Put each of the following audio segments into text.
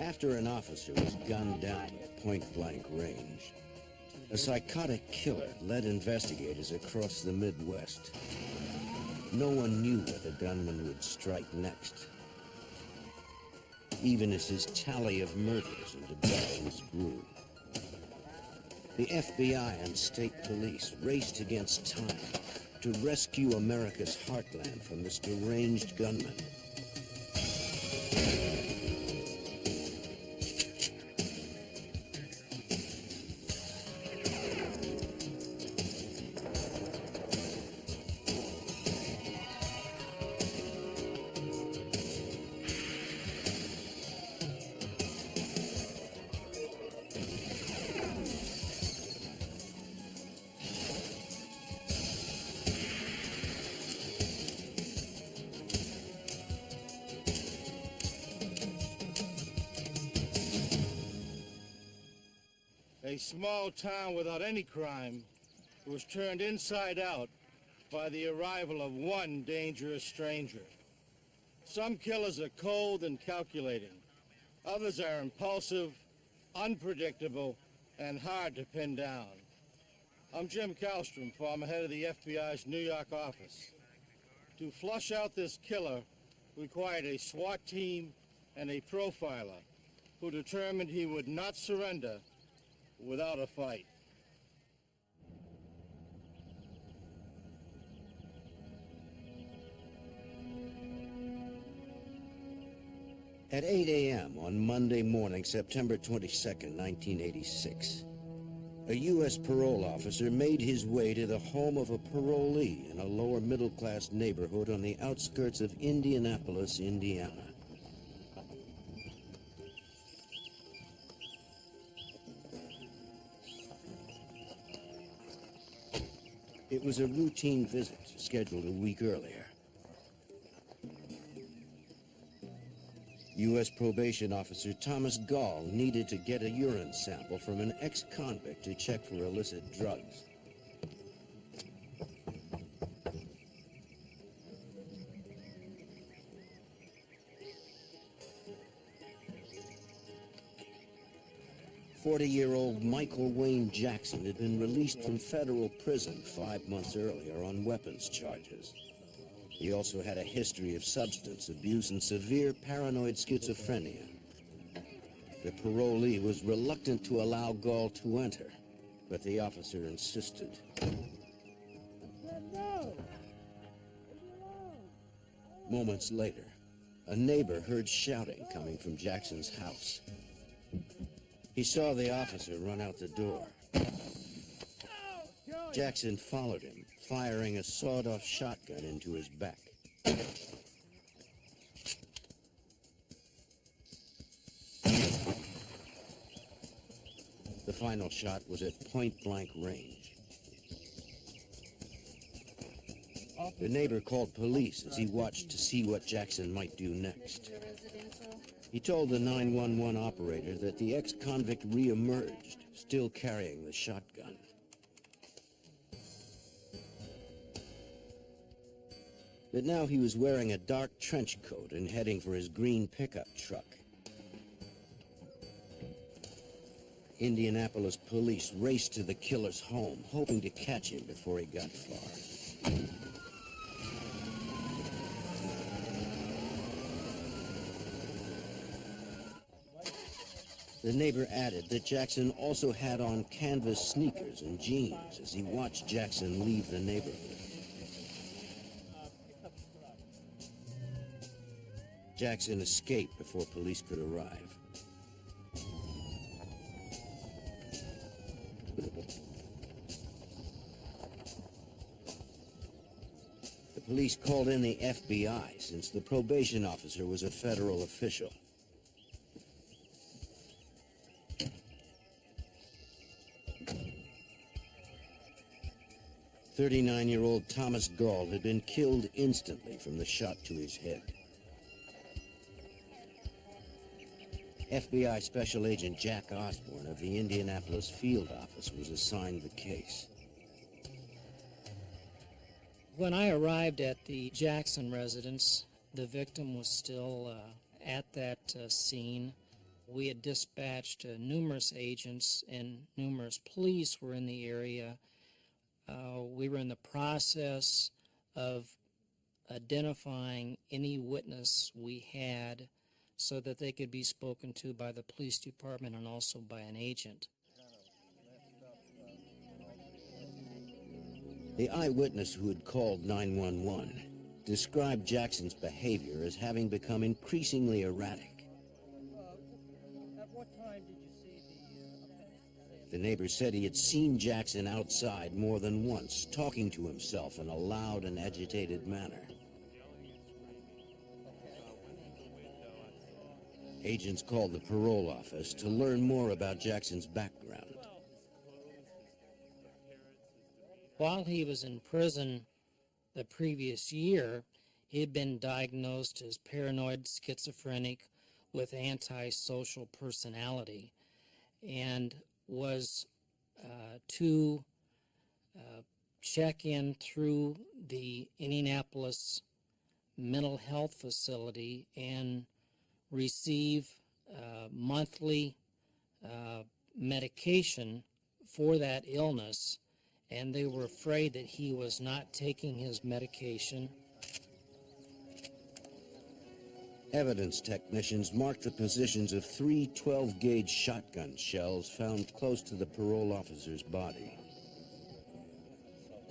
After an officer was gunned down at point-blank range, a psychotic killer led investigators across the Midwest. No one knew where the gunman would strike next, even as his tally of murders and abductions grew. The FBI and state police raced against time to rescue America's heartland from this deranged gunman. A small town without any crime was turned inside out by the arrival of one dangerous stranger. Some killers are cold and calculating. Others are impulsive, unpredictable, and hard to pin down. I'm Jim Kallstrom, former head of the FBI's New York office. To flush out this killer required a SWAT team and a profiler who determined he would not surrender without a fight. At 8 a.m. on Monday morning, September 22nd, 1986, a U.S. parole officer made his way to the home of a parolee in a lower middle-class neighborhood on the outskirts of Indianapolis, Indiana. It was a routine visit scheduled a week earlier. U.S. probation officer Thomas Gall needed to get a urine sample from an ex-convict to check for illicit drugs. "40-year-old Michael Wayne Jackson had been released from federal prison 5 months earlier on weapons charges. He also had a history of substance abuse and severe paranoid schizophrenia. The parolee was reluctant to allow Gall to enter, but the officer insisted. Moments later, a neighbor heard shouting coming from Jackson's house. He saw the officer run out the door. Jackson followed him, firing a sawed-off shotgun into his back. The final shot was at point-blank range. The neighbor called police as he watched to see what Jackson might do next. He told the 911 operator that the ex-convict re-emerged, still carrying the shotgun. But now he was wearing a dark trench coat and heading for his green pickup truck. Indianapolis police raced to the killer's home, hoping to catch him before he got far. The neighbor added that Jackson also had on canvas sneakers and jeans as he watched Jackson leave the neighborhood. Jackson escaped before police could arrive. The police called in the FBI since the probation officer was a federal official. "39-year-old Thomas Gall had been killed instantly from the shot to his head. FBI Special Agent Jack Osborne of the Indianapolis Field Office was assigned the case. When I arrived at the Jackson residence, the victim was still at that scene. We had dispatched numerous agents, and numerous police were in the area. We were in the process of identifying any witness we had so that they could be spoken to by the police department and also by an agent. The eyewitness who had called 911 described Jackson's behavior as having become increasingly erratic. At what time did you see the offense? The neighbor said he had seen Jackson outside more than once, talking to himself in a loud and agitated manner. Agents called the parole office to learn more about Jackson's background. While he was in prison the previous year, he had been diagnosed as paranoid schizophrenic with antisocial personality, and was to check in through the Indianapolis mental health facility and receive monthly medication for that illness, and they were afraid that he was not taking his medication. Evidence technicians marked the positions of 3 12-gauge shotgun shells found close to the parole officer's body.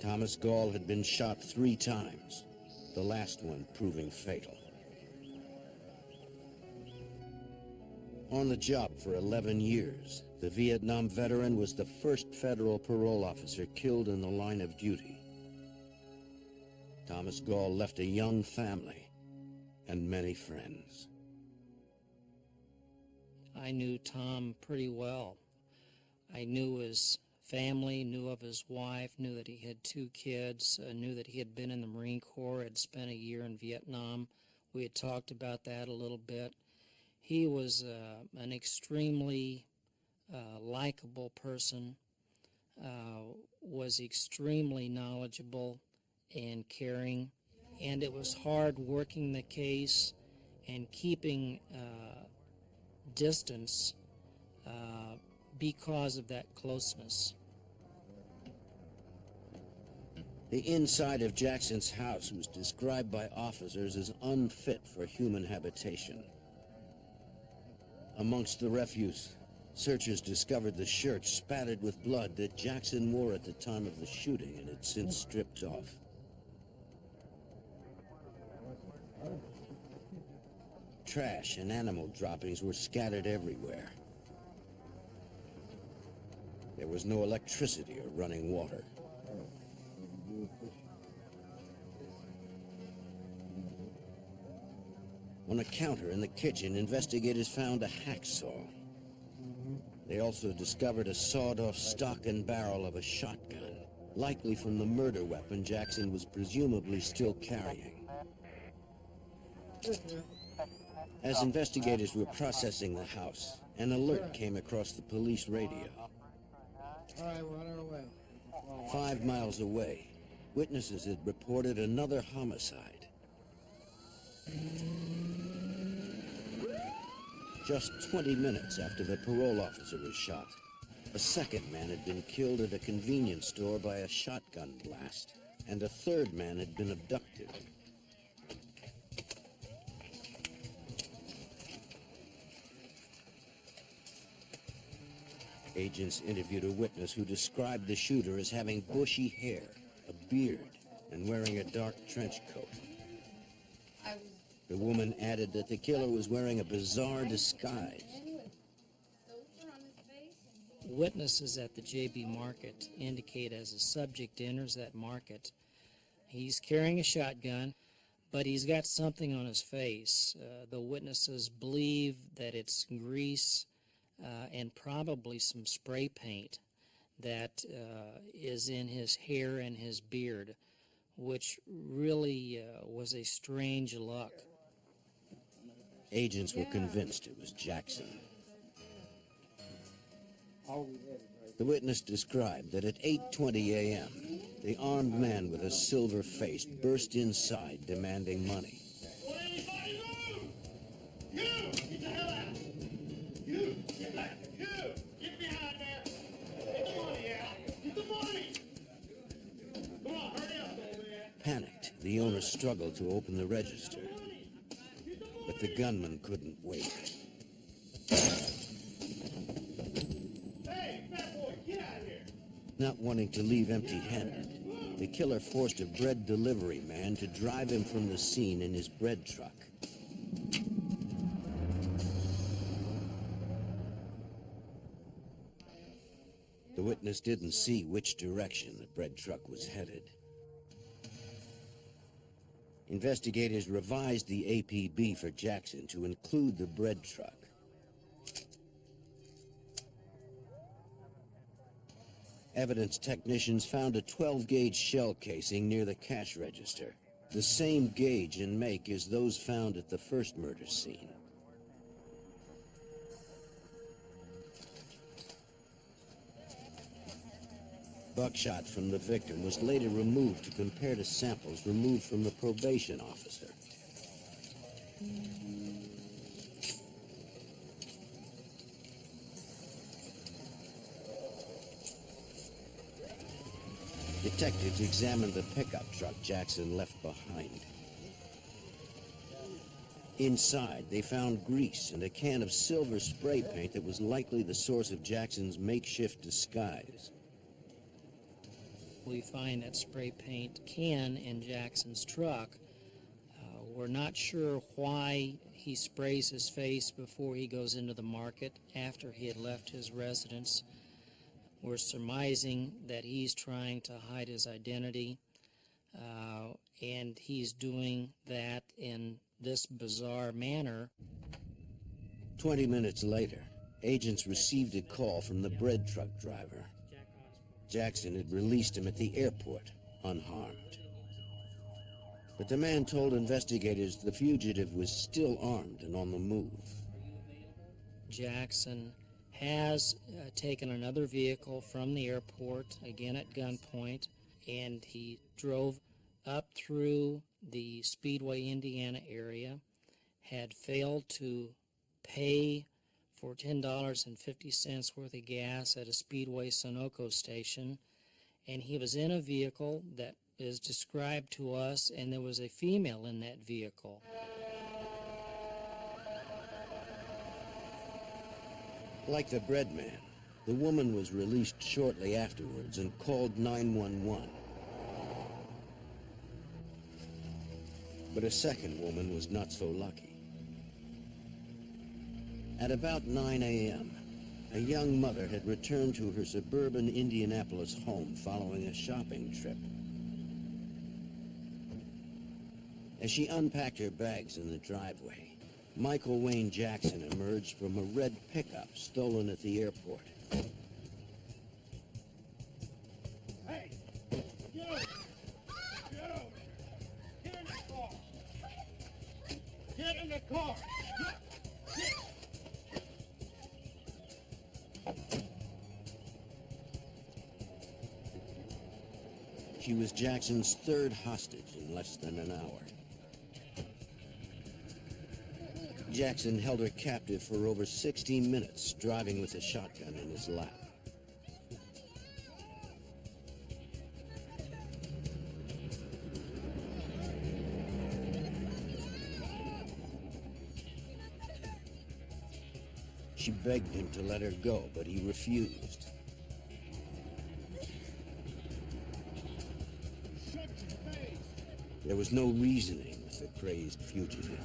Thomas Gall had been shot 3 times, the last one proving fatal. On the job for 11 years, the Vietnam veteran was the first federal parole officer killed in the line of duty. Thomas Gall left a young family and many friends. I knew Tom pretty well. I knew his family, knew of his wife, knew that he had 2 kids, knew that he had been in the Marine Corps, had spent a year in Vietnam. We had talked about that a little bit. He was an extremely likable person, was extremely knowledgeable and caring, and it was hard working the case and keeping distance because of that closeness. The inside of Jackson's house was described by officers as unfit for human habitation. Amongst the refuse, searchers discovered the shirt spattered with blood that Jackson wore at the time of the shooting and had since stripped off. Trash and animal droppings were scattered everywhere. There was no electricity or running water. On a counter in the kitchen, investigators found a hacksaw. They also discovered a sawed-off stock and barrel of a shotgun, likely from the murder weapon Jackson was presumably still carrying. As investigators were processing the house, an alert came across the police radio. All right, we're on our way. 5 miles away, witnesses had reported another homicide. Just 20 minutes after the parole officer was shot, a second man had been killed at a convenience store by a shotgun blast, and a third man had been abducted. Agents interviewed a witness who described the shooter as having bushy hair, a beard, and wearing a dark trench coat. The woman added that the killer was wearing a bizarre disguise. Witnesses at the JB Market indicate as the subject enters that market, he's carrying a shotgun, but he's got something on his face. The witnesses believe that it's grease and probably some spray paint that is in his hair and his beard, which really was a strange look. Agents were convinced it was Jackson. The witness described that at 8:20 a.m., the armed man with a silver face burst inside demanding money. You! Get the hell out! You! the owner struggled to open the register, but the gunman couldn't wait. Hey, fat boy, get out of here! Not wanting to leave empty-handed, the killer forced a bread delivery man to drive him from the scene in his bread truck. The witness didn't see which direction the bread truck was headed. Investigators revised the APB for Jackson to include the bread truck. Evidence technicians found a 12-gauge shell casing near the cash register, the same gauge and make as those found at the first murder scene. Buckshot from the victim was later removed to compare to samples removed from the probation officer. Detectives examined the pickup truck Jackson left behind. Inside, they found grease and a can of silver spray paint that was likely the source of Jackson's makeshift disguise. We find that spray paint can in Jackson's truck. We're not sure why he sprays his face before he goes into the market after he had left his residence. We're surmising that he's trying to hide his identity, and he's doing that in this bizarre manner. 20 minutes later, agents received a call from the bread truck driver. Jackson had released him at the airport, unharmed. But the man told investigators the fugitive was still armed and on the move. Jackson has taken another vehicle from the airport, again at gunpoint, and he drove up through the Speedway, Indiana area, had failed to pay for $10.50 worth of gas at a Speedway Sunoco station, and he was in a vehicle that is described to us, and there was a female in that vehicle. Like the bread man, the woman was released shortly afterwards and called 911. But a second woman was not so lucky. At about 9 a.m., a young mother had returned to her suburban Indianapolis home following a shopping trip. As she unpacked her bags in the driveway, Michael Wayne Jackson emerged from a red pickup stolen at the airport. Hey! Get over! Get over! Get in the car! Get in the car! Get. She was Jackson's third hostage in less than an hour. Jackson held her captive for over 60 minutes, driving with a shotgun in his lap. She begged him to let her go, but he refused. There was no reasoning with the crazed fugitive.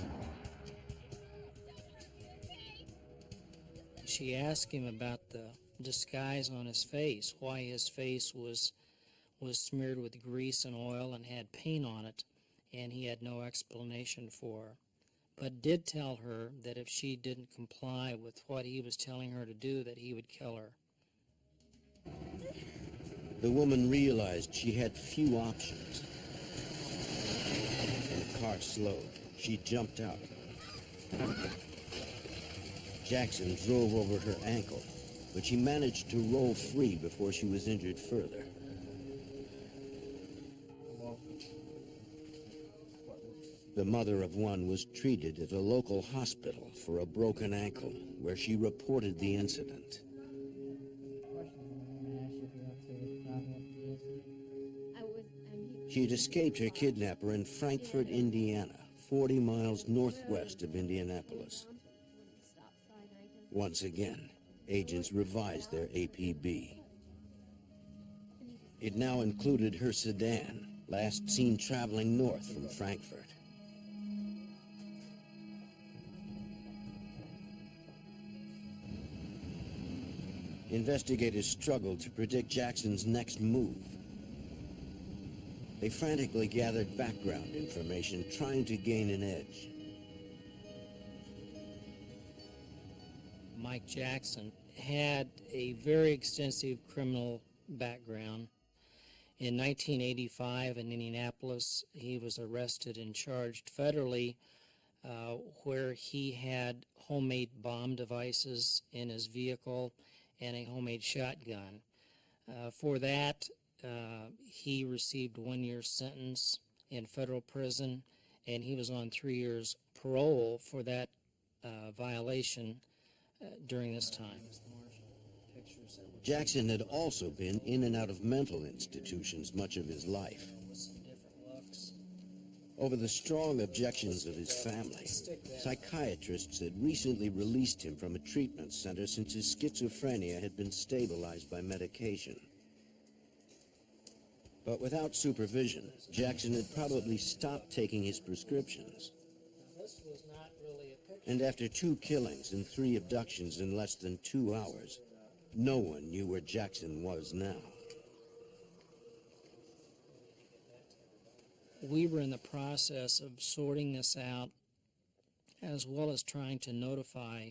She asked him about the disguise on his face, why his face was smeared with grease and oil and had paint on it, and he had no explanation for her, but did tell her that if she didn't comply with what he was telling her to do, that he would kill her. The woman realized she had few options. When the car slowed, she jumped out. Jackson drove over her ankle, but she managed to roll free before she was injured further. The mother of one was treated at a local hospital for a broken ankle, where she reported the incident. She'd escaped her kidnapper in Frankfort, Indiana, 40 miles northwest of Indianapolis. Once again, agents revised their APB. It now included her sedan, last seen traveling north from Frankfurt. Investigators struggled to predict Jackson's next move. They frantically gathered background information, trying to gain an edge. Mike Jackson had a very extensive criminal background. In 1985 in Indianapolis, he was arrested and charged federally where he had homemade bomb devices in his vehicle and a homemade shotgun. For that, he received 1 year sentence in federal prison, and he was on 3 years parole for that violation during this time. Jackson had also been in and out of mental institutions much of his life. Over the strong objections of his family, psychiatrists had recently released him from a treatment center since his schizophrenia had been stabilized by medication. But without supervision, Jackson had probably stopped taking his prescriptions. And after 2 killings and 3 abductions in less than 2 hours, no one knew where Jackson was now. We were in the process of sorting this out, as well as trying to notify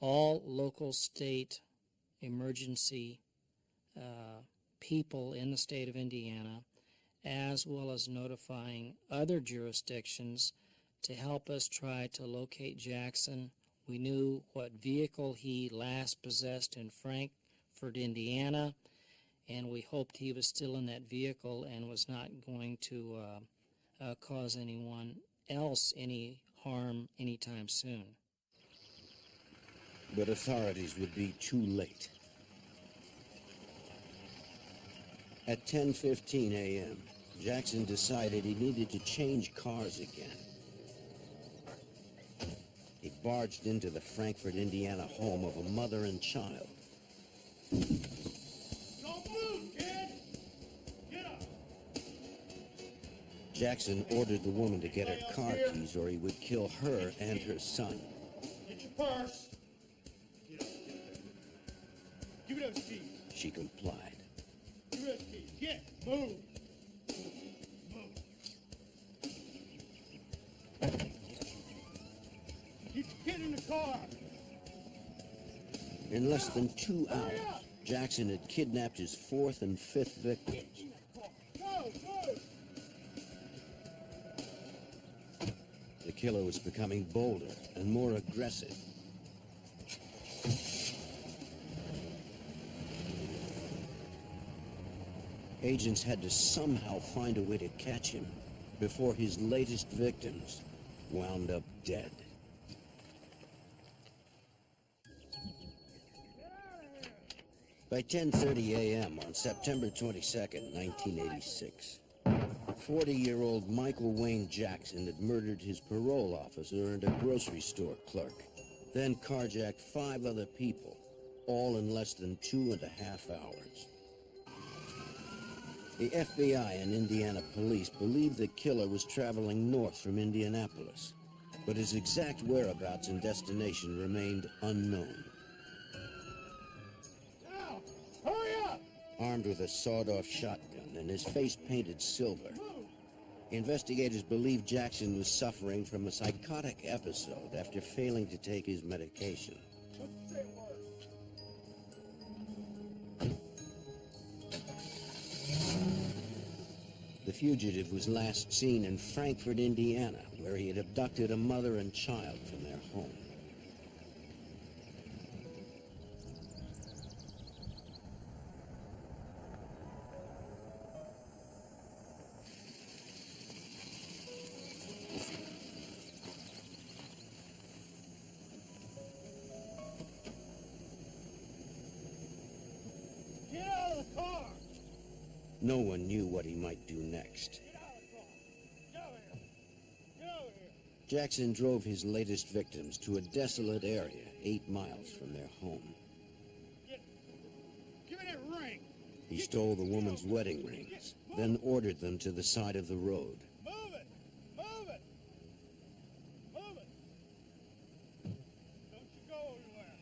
all local, state emergency people in the state of Indiana, as well as notifying other jurisdictions to help us try to locate Jackson. We knew what vehicle he last possessed in Frankfort, Indiana, and we hoped he was still in that vehicle and was not going to cause anyone else any harm anytime soon. But authorities would be too late. At 10:15 a.m., Jackson decided he needed to change cars again. He barged into the Frankfort, Indiana home of a mother and child. Don't move, kid! Get up! Jackson ordered the woman to get her car keys or he would kill her and her son. Get your purse! Get up, give me those keys. She complied. Give me those keys. Get! Move! Get your kid in the car! In less than 2 hours, Jackson had kidnapped his 4th and 5th victims. Go! Go! The killer was becoming bolder and more aggressive. Agents had to somehow find a way to catch him before his latest victims wound up dead. By 10:30 a.m. on September 22nd, 1986, 40-year-old Michael Wayne Jackson had murdered his parole officer and a grocery store clerk, then carjacked 5 other people, all in less than 2.5 hours. The FBI and Indiana police believed the killer was traveling north from Indianapolis, but his exact whereabouts and destination remained unknown. Now! Hurry up! Armed with a sawed-off shotgun and his face painted silver, investigators believe Jackson was suffering from a psychotic episode after failing to take his medication. The fugitive was last seen in Frankfort, Indiana, where he had abducted a mother and child from their home. Get out of the car! No one knew what he might do next. Jackson drove his latest victims to a desolate area 8 miles from their home. Give me that ring. He stole the woman's wedding rings, then ordered them to the side of the road. Move it. Move it. Move it. Don't you go anywhere.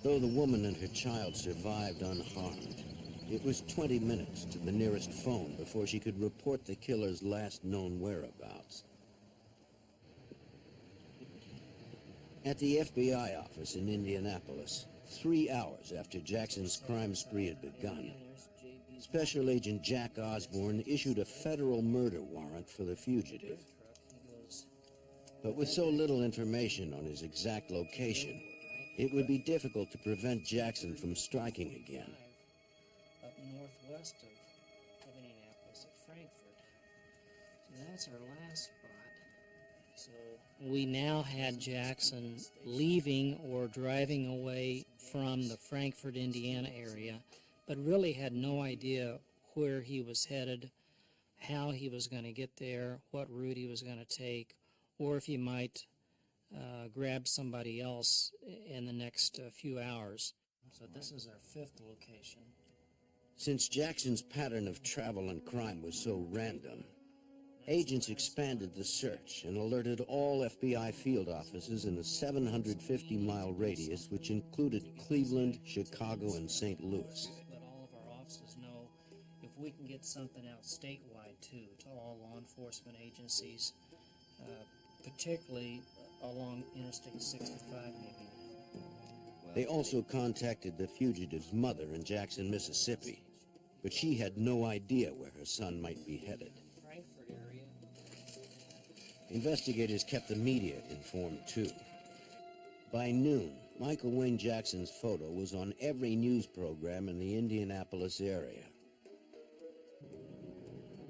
Though the woman and her child survived unharmed, it was 20 minutes to the nearest phone before she could report the killer's last known whereabouts. At the FBI office in Indianapolis, 3 hours after Jackson's crime spree had begun, Special Agent Jack Osborne issued a federal murder warrant for the fugitive. But with so little information on his exact location, it would be difficult to prevent Jackson from striking again. Up northwest of Indianapolis at Frankfurt. So that's our last spot. So we now had Jackson leaving or driving away from the Frankfurt, Indiana area, but really had no idea where he was headed, how he was going to get there, what route he was going to take, or if he might grab somebody else in the next few hours. So this is our 5th location. Since Jackson's pattern of travel and crime was so random, agents expanded the search and alerted all FBI field offices in a 750-mile radius, which included Cleveland, Chicago, and St. Louis. Let all of our offices know if we can get something out statewide, too, to all law enforcement agencies, particularly along Interstate 65 maybe. They also contacted the fugitive's mother in Jackson, Mississippi, but she had no idea where her son might be headed. Frankfurt area. Investigators kept the media informed, too. By noon, Michael Wayne Jackson's photo was on every news program in the Indianapolis area.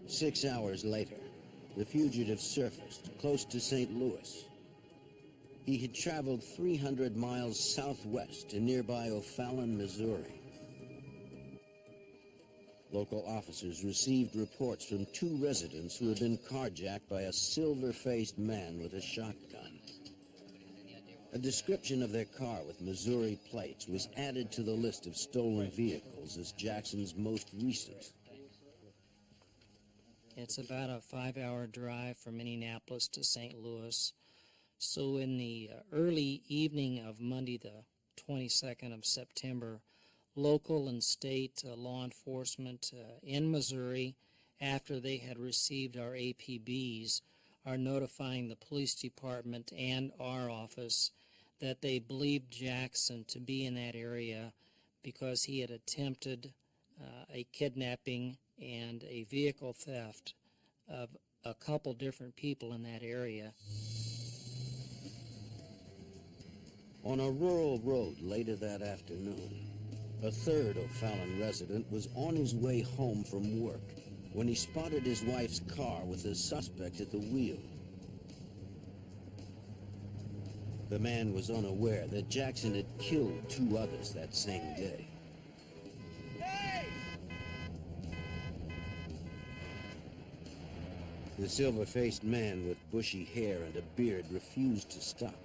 6 hours later, the fugitive surfaced close to St. Louis. He had traveled 300 miles southwest to nearby O'Fallon, Missouri. Local officers received reports from 2 residents who had been carjacked by a silver-faced man with a shotgun. A description of their car with Missouri plates was added to the list of stolen vehicles as Jackson's most recent. It's about a 5-hour drive from Indianapolis to St. Louis. So in the early evening of Monday, the 22nd of September, local and state law enforcement in Missouri, after they had received our APBs, are notifying the police department and our office that they believed Jackson to be in that area because he had attempted a kidnapping and a vehicle theft of a couple different people in that area. On a rural road later that afternoon, a third O'Fallon resident was on his way home from work when he spotted his wife's car with a suspect at the wheel. The man was unaware that Jackson had killed 2 others that same day. The silver-faced man with bushy hair and a beard refused to stop.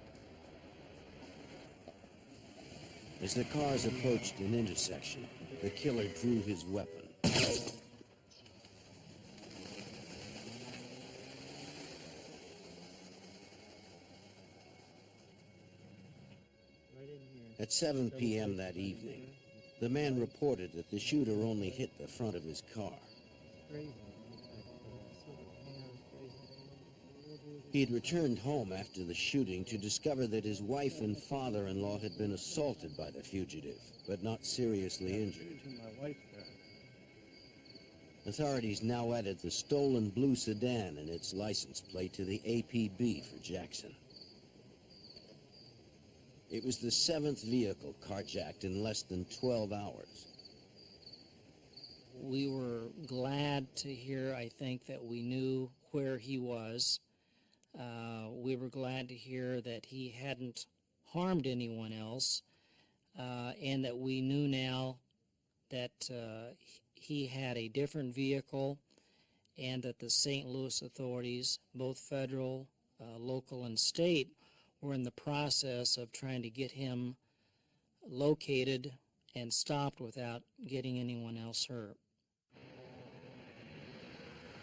As the cars approached an intersection, the killer drew his weapon. At 7 p.m. that evening, the man reported that the shooter only hit the front of his car. He had returned home after the shooting to discover that his wife and father-in-law had been assaulted by the fugitive, but not seriously injured. Authorities now added the stolen blue sedan and its license plate to the APB for Jackson. It was the 7th vehicle carjacked in less than 12 hours. We were glad to hear, I think, that we knew where he was. We were glad to hear that he hadn't harmed anyone else, and that we knew now that he had a different vehicle, and that the St. Louis authorities, both federal, local, and state, were in the process of trying to get him located and stopped without getting anyone else hurt.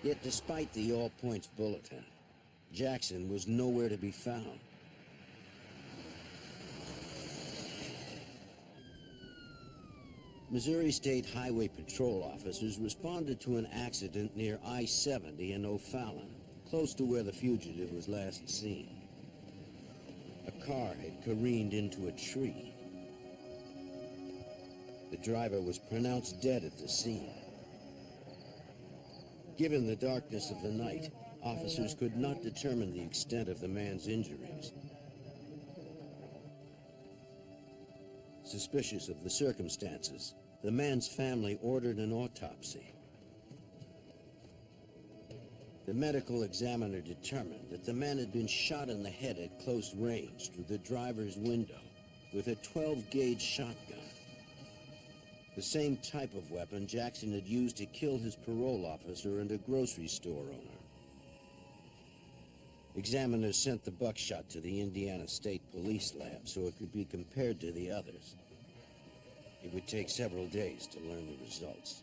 Yet despite the all-points bulletin, Jackson was nowhere to be found. Missouri State Highway Patrol officers responded to an accident near I-70 in O'Fallon, close to where the fugitive was last seen. A car had careened into a tree. The driver was pronounced dead at the scene. Given the darkness of the night, officers could not determine the extent of the man's injuries. Suspicious of the circumstances, the man's family ordered an autopsy. The medical examiner determined that the man had been shot in the head at close range through the driver's window with a 12-gauge shotgun. The same type of weapon Jackson had used to kill his parole officer and a grocery store owner. Examiners sent the buckshot to the Indiana State Police Lab so it could be compared to the others. It would take several days to learn the results.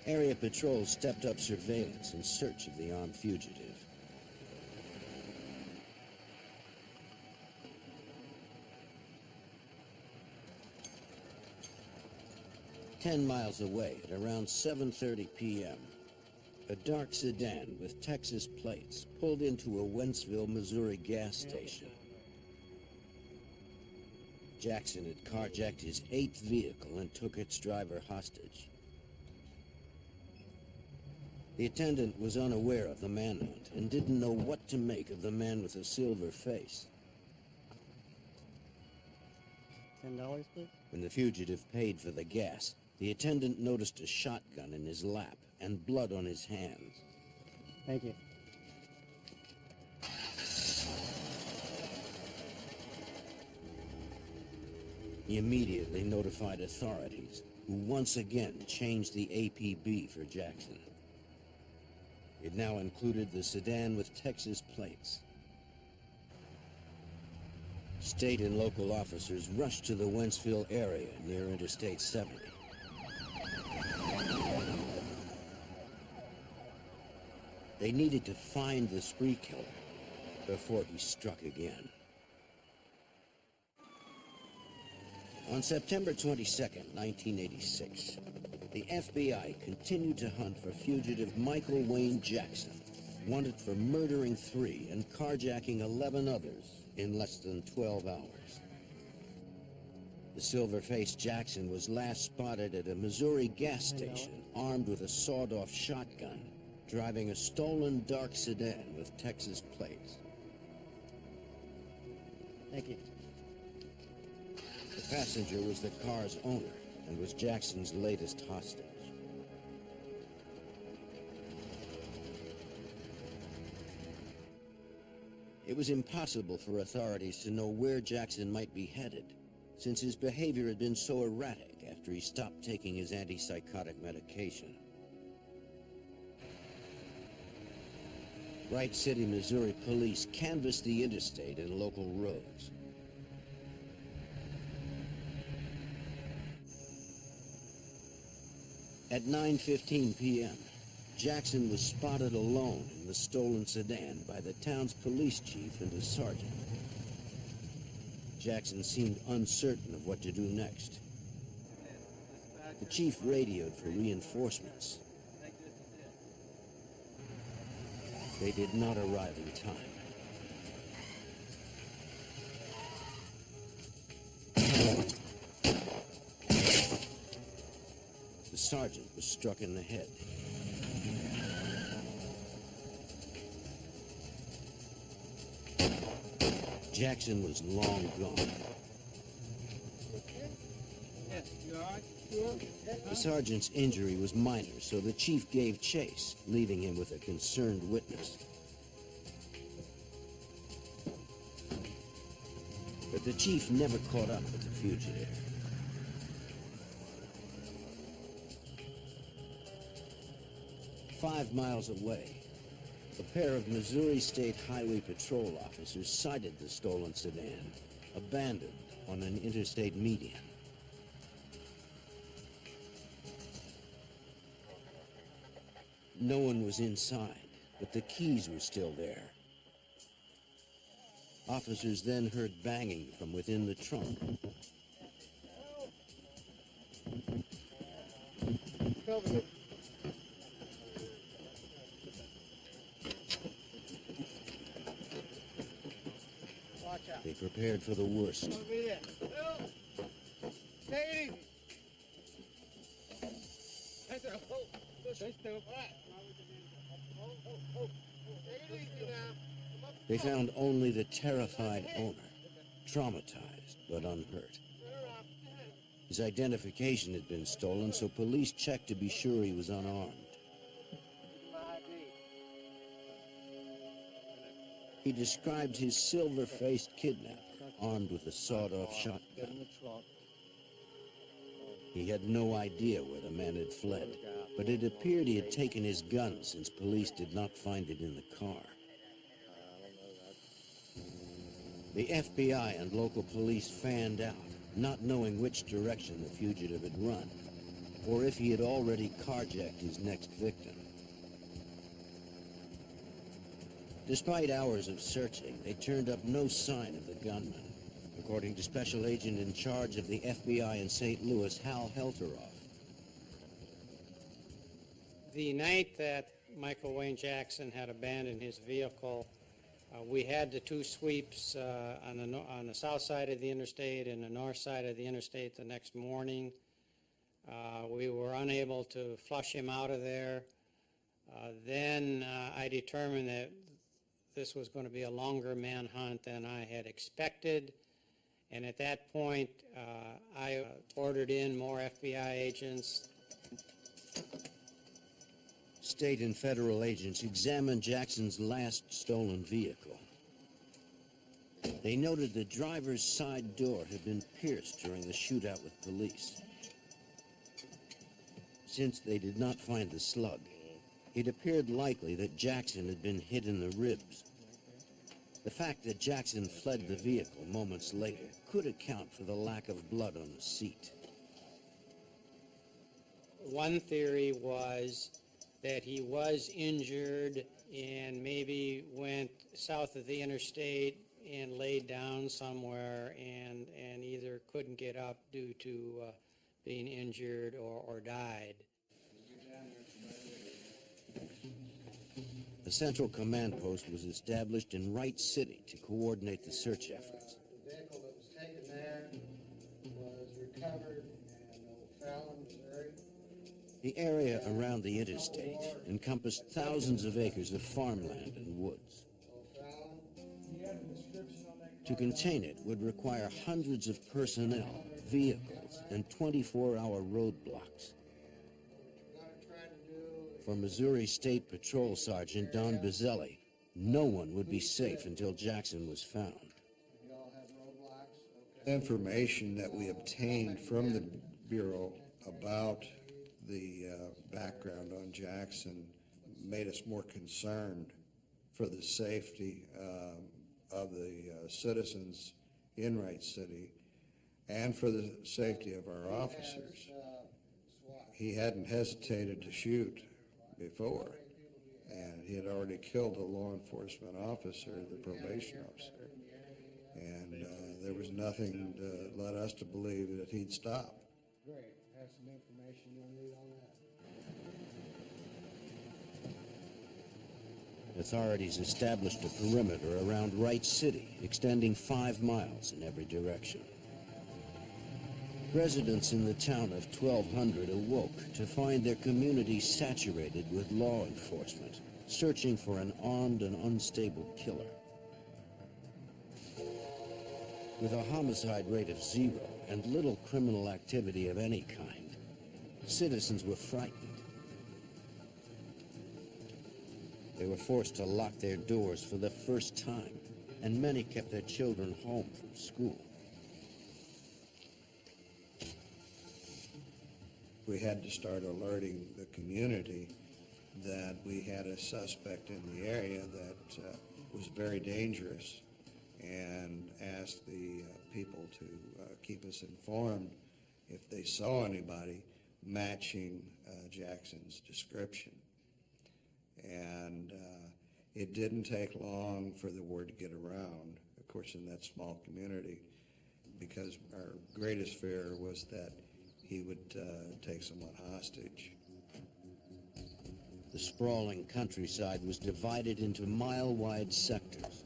Area patrols stepped up surveillance in search of the armed fugitive. Ten miles away, at around 7:30 p.m., a dark sedan with Texas plates pulled into a Wentzville, Missouri gas station. Jackson had carjacked his 8th vehicle and took its driver hostage. The attendant was unaware of the manhunt and didn't know what to make of the man with a silver face. $10, please. When the fugitive paid for the gas, the attendant noticed a shotgun in his lap and blood on his hands. Thank you. He immediately notified authorities, who once again changed the APB for Jackson. It now included the sedan with Texas plates. State and local officers rushed to the Wentzville area near Interstate 70. They needed to find the spree killer before he struck again. On September 22nd, 1986, the FBI continued to hunt for fugitive Michael Wayne Jackson, wanted for murdering 3 and carjacking 11 others in less than 12 hours. The silver-faced Jackson was last spotted at a Missouri gas station, armed with a sawed-off shotgun, driving a stolen dark sedan with Texas plates. Thank you. The passenger was the car's owner and was Jackson's latest hostage. It was impossible for authorities to know where Jackson might be headed, since his behavior had been so erratic after he stopped taking his antipsychotic medication. Wright City, Missouri police canvassed the interstate and local roads. At 9:15 p.m., Jackson was spotted alone in the stolen sedan by the town's police chief and a sergeant. Jackson seemed uncertain of what to do next. The chief radioed for reinforcements. They did not arrive in time. The sergeant was struck in the head. Jackson was long gone. Yes. You all right? Sure. The sergeant's injury was minor, so the chief gave chase, leaving him with a concerned witness. But the chief never caught up with the fugitive. "5 miles away, a pair of Missouri State Highway Patrol officers sighted the stolen sedan, abandoned on an interstate median. No one was inside, but the keys were still there. Officers then heard banging from within the trunk. Cover it. Watch out. They prepared for the worst. Over there. Help! Take it easy. That's a hold. Stay still. All right. Hold. Take it easy now. They found only the terrified owner, traumatized but unhurt. His identification had been stolen, so police checked to be sure he was unarmed. He described his silver-faced kidnapper, armed with a sawed-off shotgun. He had no idea where the man had fled, but it appeared he had taken his gun since police did not find it in the car. The FBI and local police fanned out, not knowing which direction the fugitive had run, or if he had already carjacked his next victim. Despite hours of searching, they turned up no sign of the gunman, according to Special Agent in charge of the FBI in St. Louis, Hal Helteroff. The night that Michael Wayne Jackson had abandoned his vehicle, we had the two sweeps on the south side of the interstate and the north side of the interstate the next morning. We were unable to flush him out of there. Then I determined that this was going to be a longer manhunt than I had expected. And at that point, I ordered in more FBI agents. State and federal agents examined Jackson's last stolen vehicle. They noted the driver's side door had been pierced during the shootout with police. Since they did not find the slug, it appeared likely that Jackson had been hit in the ribs. The fact that Jackson fled the vehicle moments later could account for the lack of blood on the seat. One theory was that he was injured and maybe went south of the interstate and laid down somewhere and either couldn't get up due to being injured or died. A central command post was established in Wright City to coordinate the search efforts. The vehicle that was taken there was recovered in O'Fallon, Missouri. The area around the interstate encompassed thousands of acres of farmland and woods. To contain it would require hundreds of personnel, vehicles, and 24-hour roadblocks. For Missouri State Patrol Sergeant Don Bizzelli, no one would be safe until Jackson was found. Information that we obtained from the Bureau about the background on Jackson made us more concerned for the safety of the citizens in Wright City and for the safety of our officers. He hadn't hesitated to shoot before, and he had already killed a law enforcement officer, the probation officer, and there was nothing that led us to believe that he'd stop. Great. Have some information you'll need on that. Authorities established a perimeter around Wright City, extending 5 miles in every direction. Residents in the town of 1200 awoke to find their community saturated with law enforcement, searching for an armed and unstable killer. With a homicide rate of 0 and little criminal activity of any kind. Citizens were frightened. They were forced to lock their doors for the first time, and many kept their children home from school. We had to start alerting the community that we had a suspect in the area that was very dangerous, and asked the people to keep us informed if they saw anybody matching Jackson's description. And it didn't take long for the word to get around, of course, in that small community, because our greatest fear was that he would take someone hostage. The sprawling countryside was divided into mile-wide sectors.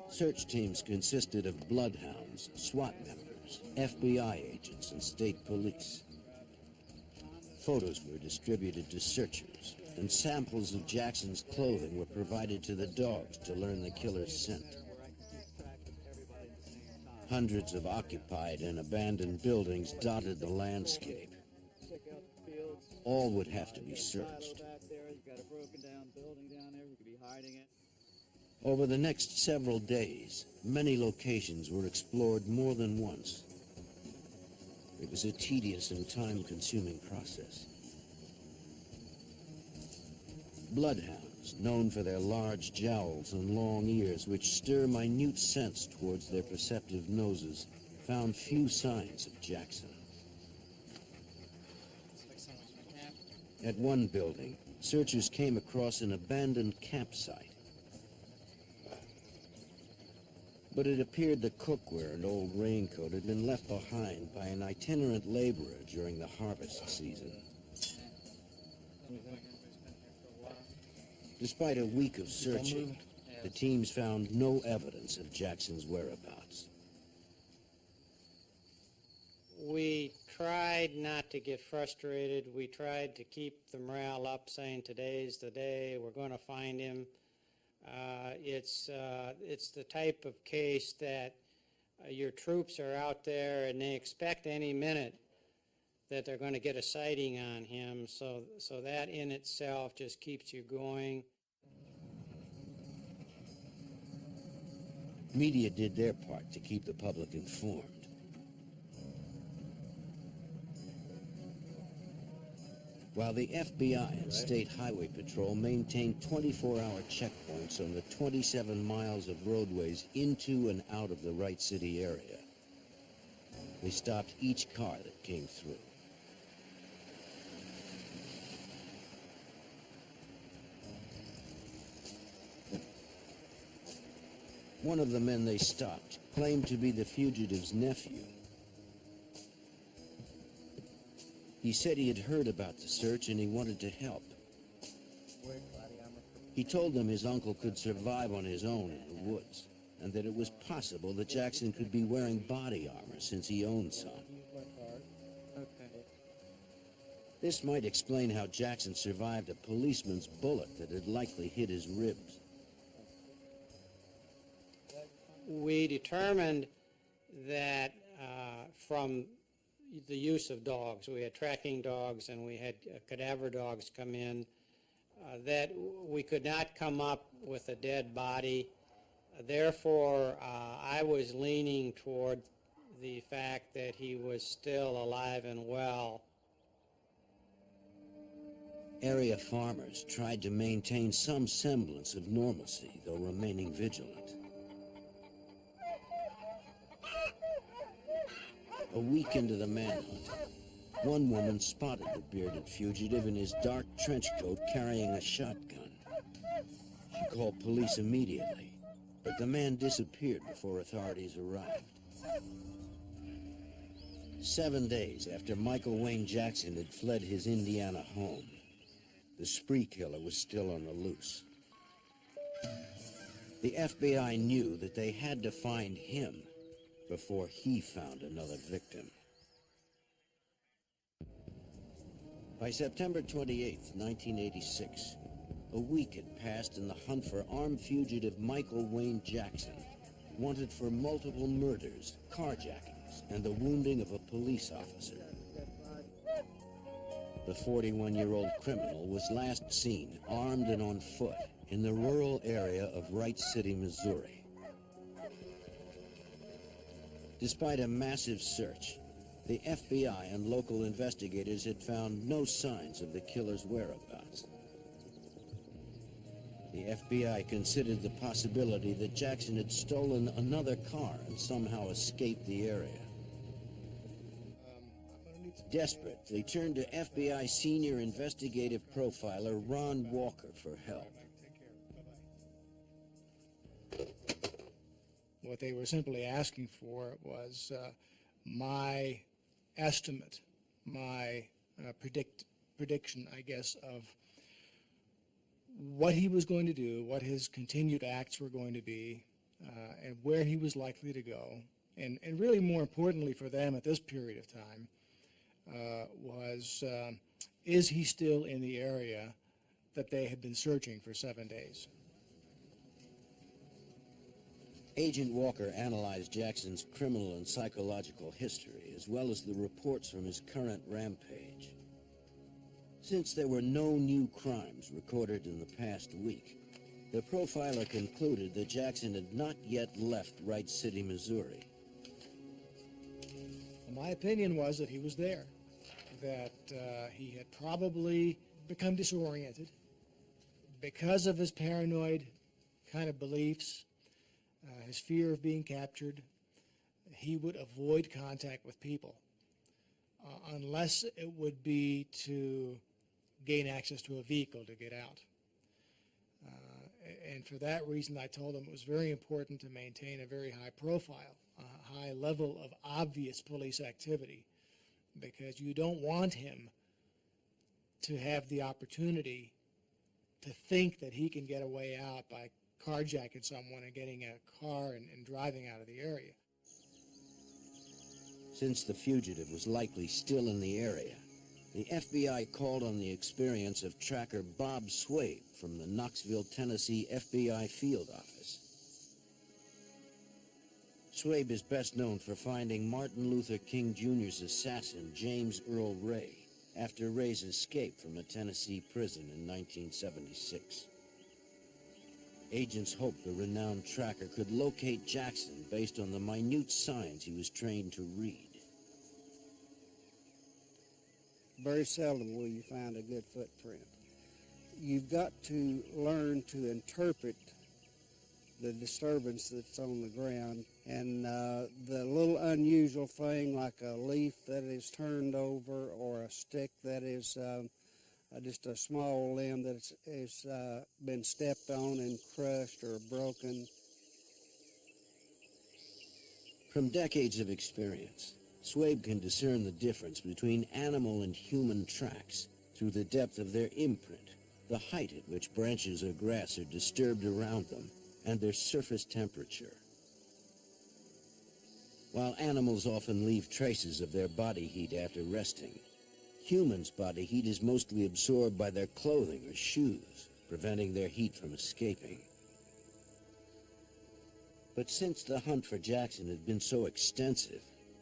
Search teams consisted of bloodhounds, SWAT members, FBI agents, and state police. Photos were distributed to searchers, and samples of Jackson's clothing were provided to the dogs to learn the killer's scent. Hundreds of occupied and abandoned buildings dotted the landscape. All would have to be searched. Over the next several days, many locations were explored more than once. It was a tedious and time-consuming process. Bloodhounds, known for their large jowls and long ears which stir minute scents towards their perceptive noses, found few signs of Jackson. At one building, searchers came across an abandoned campsite. But it appeared the cookware and old raincoat had been left behind by an itinerant laborer during the harvest season. Despite a week of searching, the teams found no evidence of Jackson's whereabouts. We tried not to get frustrated. We tried to keep the morale up, saying today's the day, we're going to find him. It's the type of case that your troops are out there and they expect any minute that they're going to get a sighting on him, so that in itself just keeps you going. Media did their part to keep the public informed. While the FBI and State Highway Patrol maintained 24-hour checkpoints on the 27 miles of roadways into and out of the Wright City area, they stopped each car that came through. One of the men they stopped claimed to be the fugitive's nephew. He said he had heard about the search and he wanted to help. He told them his uncle could survive on his own in the woods, and that it was possible that Jackson could be wearing body armor since he owned some. This might explain how Jackson survived a policeman's bullet that had likely hit his ribs. We determined that from the use of dogs, we had tracking dogs and we had cadaver dogs come in, that we could not come up with a dead body. Therefore, I was leaning toward the fact that he was still alive and well. Area farmers tried to maintain some semblance of normalcy, though remaining vigilant. A week into the manhunt, one woman spotted the bearded fugitive in his dark trench coat carrying a shotgun. She called police immediately, but the man disappeared before authorities arrived. 7 days after Michael Wayne Jackson had fled his Indiana home, the spree killer was still on the loose. The FBI knew that they had to find him before he found another victim. By September 28, 1986, a week had passed in the hunt for armed fugitive Michael Wayne Jackson, wanted for multiple murders, carjackings, and the wounding of a police officer. The 41-year-old criminal was last seen armed and on foot in the rural area of Wright City, Missouri. Despite a massive search, the FBI and local investigators had found no signs of the killer's whereabouts. The FBI considered the possibility that Jackson had stolen another car and somehow escaped the area. Desperate, they turned to FBI senior investigative profiler Ron Walker for help. What they were simply asking for was my estimate, my prediction, I guess, of what he was going to do, what his continued acts were going to be, and where he was likely to go. And really more importantly for them at this period of time was, is he still in the area that they had been searching for 7 days? Agent Walker analyzed Jackson's criminal and psychological history, as well as the reports from his current rampage. Since there were no new crimes recorded in the past week, the profiler concluded that Jackson had not yet left Wright City, Missouri. My opinion was that he was there, that he had probably become disoriented because of his paranoid kind of beliefs, his fear of being captured. He would avoid contact with people unless it would be to gain access to a vehicle to get out. And for that reason, I told him it was very important to maintain a very high profile, a high level of obvious police activity, because you don't want him to have the opportunity to think that he can get a way out by carjacking someone and getting a car and driving out of the area. Since the fugitive was likely still in the area, the FBI called on the experience of tracker Bob Swabe from the Knoxville, Tennessee FBI field office. Swabe is best known for finding Martin Luther King Jr.'s assassin, James Earl Ray, after Ray's escape from a Tennessee prison in 1976. Agents hoped the renowned tracker could locate Jackson based on the minute signs he was trained to read. Very seldom will you find a good footprint. You've got to learn to interpret the disturbance that's on the ground, and the little unusual thing like a leaf that is turned over or a stick that is just a small limb that has been stepped on and crushed or broken. From decades of experience, Swabe can discern the difference between animal and human tracks through the depth of their imprint, the height at which branches or grass are disturbed around them, and their surface temperature. While animals often leave traces of their body heat after resting, humans' body heat is mostly absorbed by their clothing or shoes, preventing their heat from escaping. But since the hunt for Jackson had been so extensive,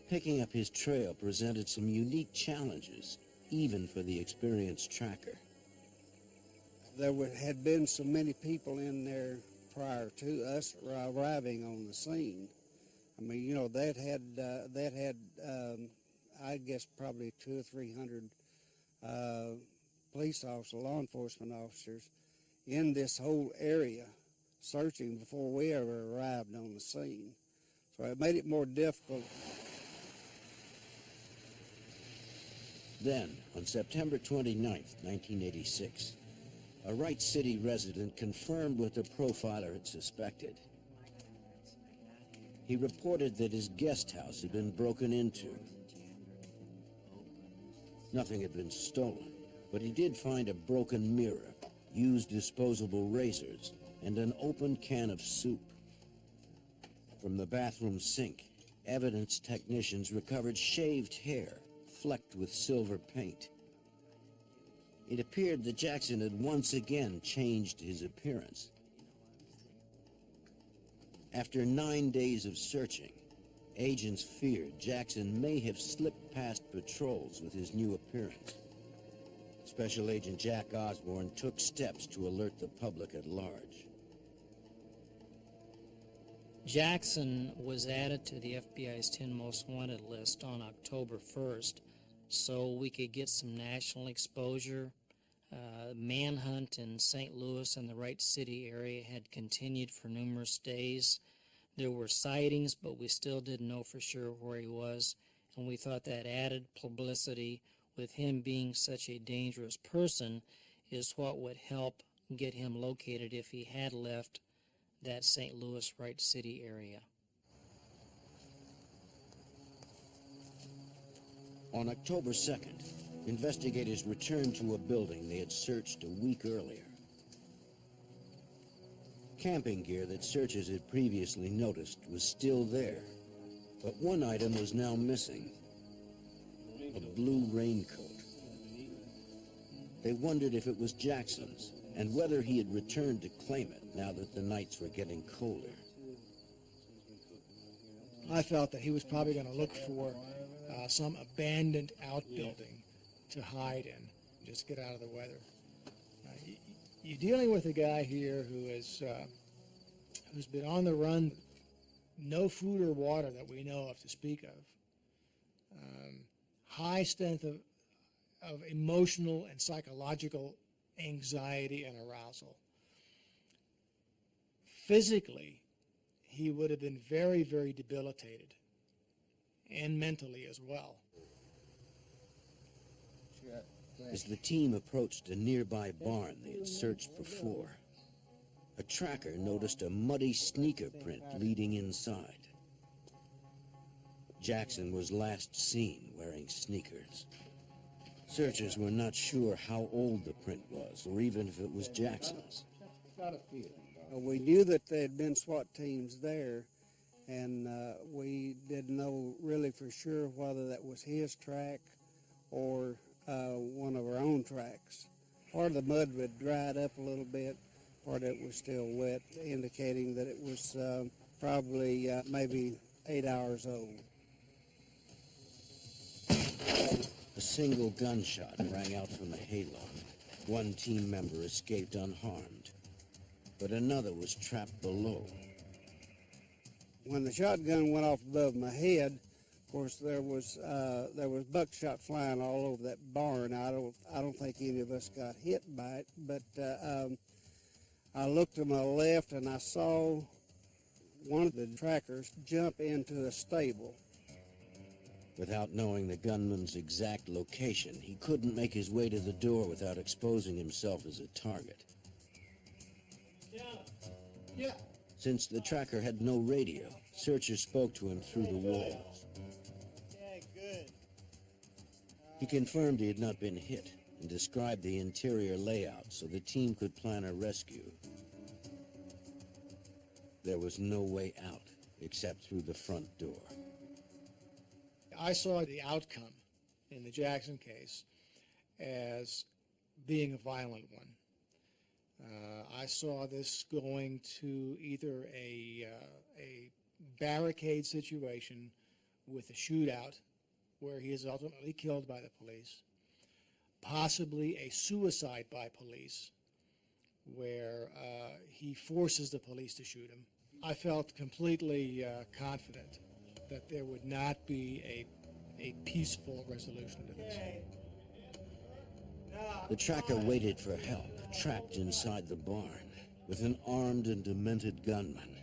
picking up his trail presented some unique challenges, even for the experienced tracker. There had been so many people in there prior to us arriving on the scene. I mean, you know, that had I guess probably 200 or 300 police officers, law enforcement officers in this whole area searching before we ever arrived on the scene. So it made it more difficult. Then, on September 29th, 1986, a Wright City resident confirmed what the profiler had suspected. He reported that his guest house had been broken into. Nothing had been stolen, but he did find a broken mirror, used disposable razors, and an open can of soup. From the bathroom sink, evidence technicians recovered shaved hair, flecked with silver paint. It appeared that Jackson had once again changed his appearance. After 9 days of searching, agents feared Jackson may have slipped past patrols with his new appearance. Special Agent Jack Osborne took steps to alert the public at large. Jackson was added to the FBI's 10 Most Wanted list on October 1st so we could get some national exposure. Manhunt in St. Louis and the Wright City area had continued for numerous days. There were sightings, but we still didn't know for sure where he was, and we thought that added publicity with him being such a dangerous person is what would help get him located if he had left that St. Louis Wright City area. On October 2nd, investigators returned to a building they had searched a week earlier. Camping gear that searchers had previously noticed was still there, but one item was now missing: a blue raincoat. They wondered if it was Jackson's and whether he had returned to claim it now that the nights were getting colder. I felt that he was probably going to look for some abandoned outbuilding to hide in, just get out of the weather. You're dealing with a guy here who is who's been on the run, no food or water that we know of to speak of. High strength of emotional and psychological anxiety and arousal. Physically, he would have been very, very debilitated, and mentally as well. As the team approached a nearby barn they had searched before, a tracker noticed a muddy sneaker print leading inside. Jackson was last seen wearing sneakers. Searchers were not sure how old the print was, or even if it was Jackson's. We knew that there had been SWAT teams there, and we didn't know really for sure whether that was his track or one of our own tracks. Part of the mud had dried up a little bit, part of it was still wet, indicating that it was probably maybe 8 hours old. A single gunshot rang out from the hayloft. One team member escaped unharmed, but another was trapped below. When the shotgun went off above my head, of course there was buckshot flying all over that barn. I don't think any of us got hit by it, but I looked to my left and I saw one of the trackers jump into a stable. Without knowing the gunman's exact location, he couldn't make his way to the door without exposing himself as a target. Yeah. Since the tracker had no radio, searchers spoke to him through the walls. Yeah, good. He confirmed he had not been hit and described the interior layout so the team could plan a rescue. There was no way out except through the front door. I saw the outcome in the Jackson case as being a violent one. I saw this going to either a barricade situation with a shootout where he is ultimately killed by the police, possibly a suicide by police where he forces the police to shoot him. I felt completely confident that there would not be a peaceful resolution to this. The tracker waited for help, trapped inside the barn, with an armed and demented gunman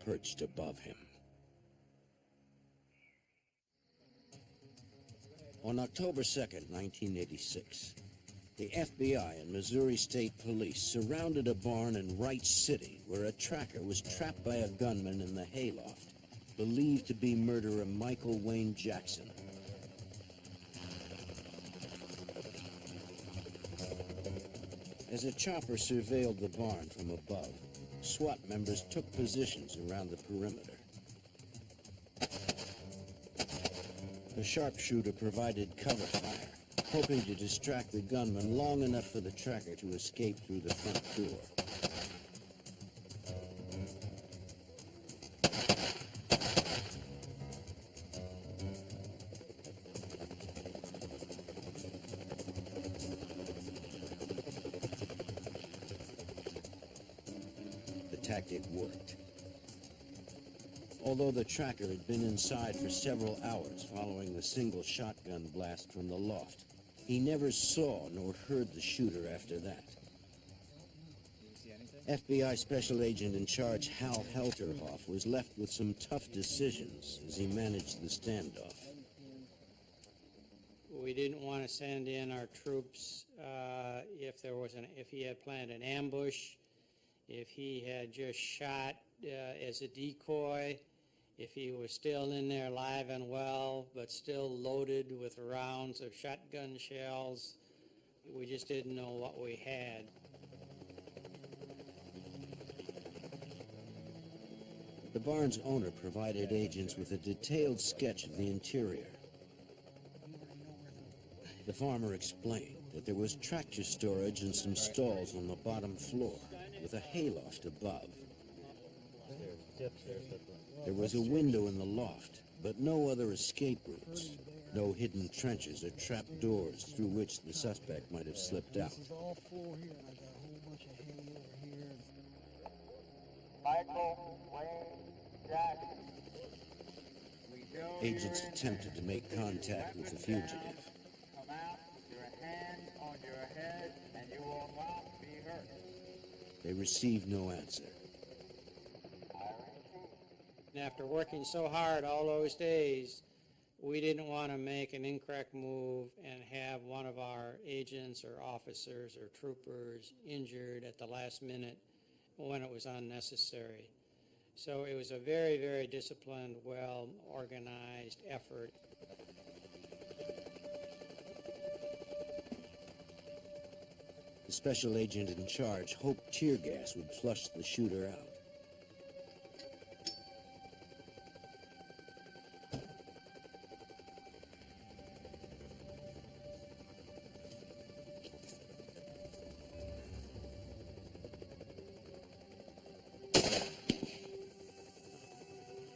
perched above him. On October 2nd, 1986, the FBI and Missouri State Police surrounded a barn in Wright City where a tracker was trapped by a gunman in the hayloft, believed to be murderer Michael Wayne Jackson. As a chopper surveilled the barn from above, SWAT members took positions around the perimeter. The sharpshooter provided cover fire, hoping to distract the gunman long enough for the tracker to escape through the front door. tactic worked. Although the tracker had been inside for several hours following the single shotgun blast from the loft, he never saw nor heard the shooter after that. FBI Special Agent in charge Hal Helterhoff was left with some tough decisions as he managed the standoff. We didn't want to send in our troops if he had planned an ambush, if he had just shot as a decoy, if he was still in there alive and well, but still loaded with rounds of shotgun shells. We just didn't know what we had. The barn's owner provided agents with a detailed sketch of the interior. The farmer explained that there was tractor storage and some stalls on the bottom floor, with a hayloft above. There was a window in the loft, but no other escape routes, no hidden trenches or trap doors through which the suspect might have slipped out. Michael Wayne Jackson. Agents attempted to make contact with the fugitive. Come out, your hand on your head, and you will not be hurt. They received no answer. And after working so hard all those days, we didn't want to make an incorrect move and have one of our agents or officers or troopers injured at the last minute when it was unnecessary. So it was a very, very disciplined, well-organized effort. The special agent in charge hoped tear gas would flush the shooter out.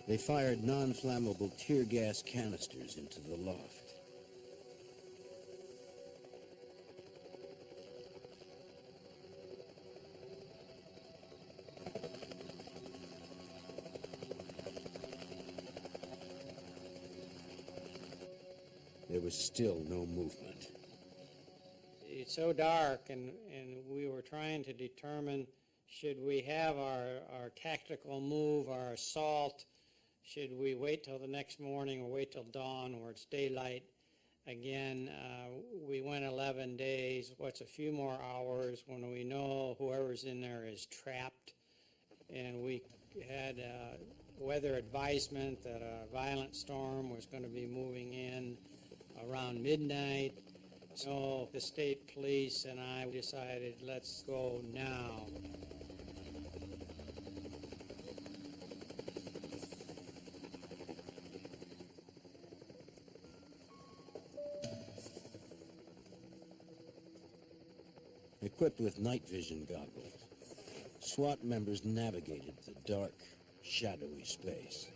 They fired non-flammable tear gas canisters into the loft. There was still no movement. It's so dark, and we were trying to determine, should we have our tactical move, our assault? Should we wait till the next morning or wait till dawn where it's daylight? Again, we went 11 days. What's a few more hours when we know whoever's in there is trapped? And we had a weather advisement that a violent storm was going to be moving in around midnight. So the state police and I decided, let's go now. Equipped with night vision goggles, SWAT members navigated the dark, shadowy space.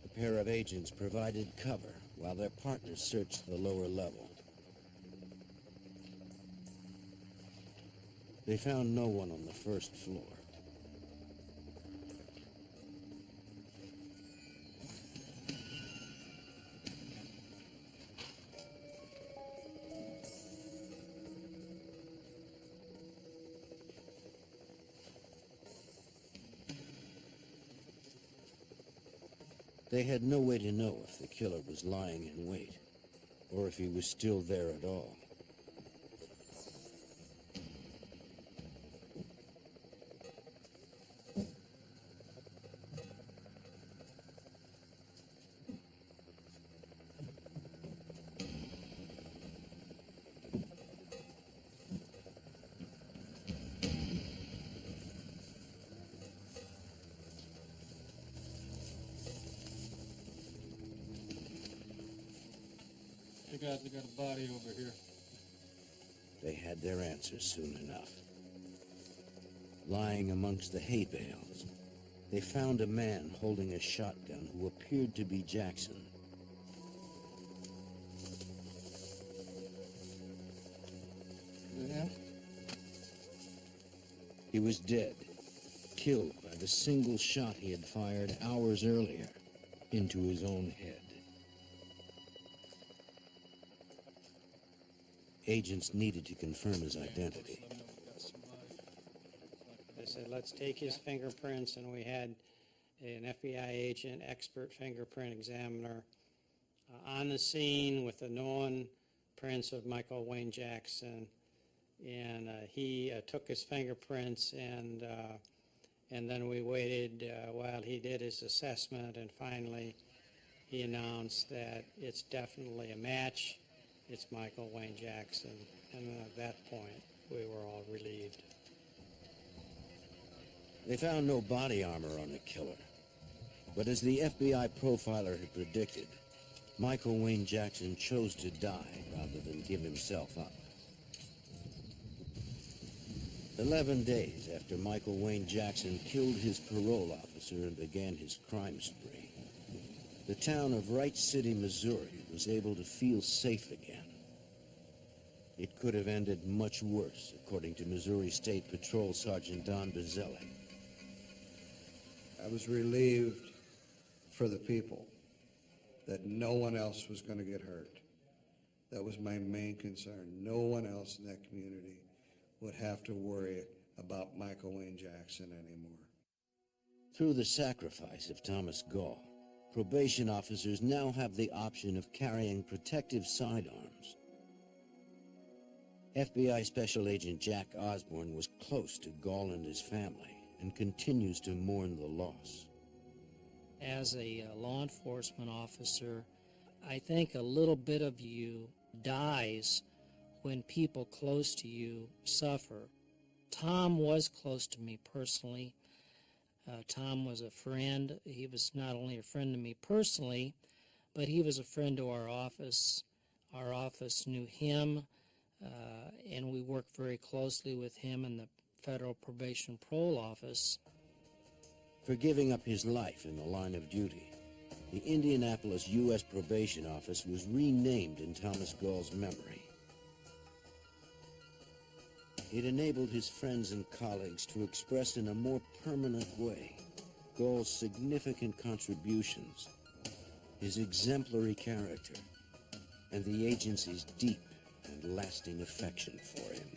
A pair of agents provided cover while their partners searched the lower level. They found no one on the first floor. They had no way to know if the killer was lying in wait, or if he was still there at all. They got a body over here. They had their answer soon enough. lying amongst the hay bales, they found a man holding a shotgun who appeared to be Jackson. He was dead, killed by the single shot he had fired hours earlier into his own head. Agents needed to confirm his identity. They said, let's take his fingerprints, and we had an FBI agent, expert fingerprint examiner, on the scene with the known prints of Michael Wayne Jackson, and he took his fingerprints, and then we waited while he did his assessment, and finally he announced that it's definitely a match. It's Michael Wayne Jackson, and at that point we were all relieved. They found no body armor on the killer, but as the FBI profiler had predicted, Michael Wayne Jackson chose to die rather than give himself up. 11 days after Michael Wayne Jackson killed his parole officer and began his crime spree, the town of Wright City, Missouri was able to feel safe again. It could have ended much worse, according to Missouri State Patrol Sergeant Don Bazzelli. I was relieved for the people that no one else was going to get hurt. That was my main concern. No one else in that community would have to worry about Michael Wayne Jackson anymore. Through the sacrifice of Thomas Gall, probation officers now have the option of carrying protective sidearms. FBI Special Agent Jack Osborne was close to Gall and his family and continues to mourn the loss. As a law enforcement officer, I think a little bit of you dies when people close to you suffer. Tom was close to me personally. Tom was a friend. He was not only a friend to me personally, but he was a friend to our office. Our office knew him, and we worked very closely with him in the Federal Probation Parole Office. For giving up his life in the line of duty, the Indianapolis U.S. Probation Office was renamed in Thomas Gall's memory. It enabled his friends and colleagues to express in a more permanent way Gall's significant contributions, his exemplary character, and the agency's deep and lasting affection for him.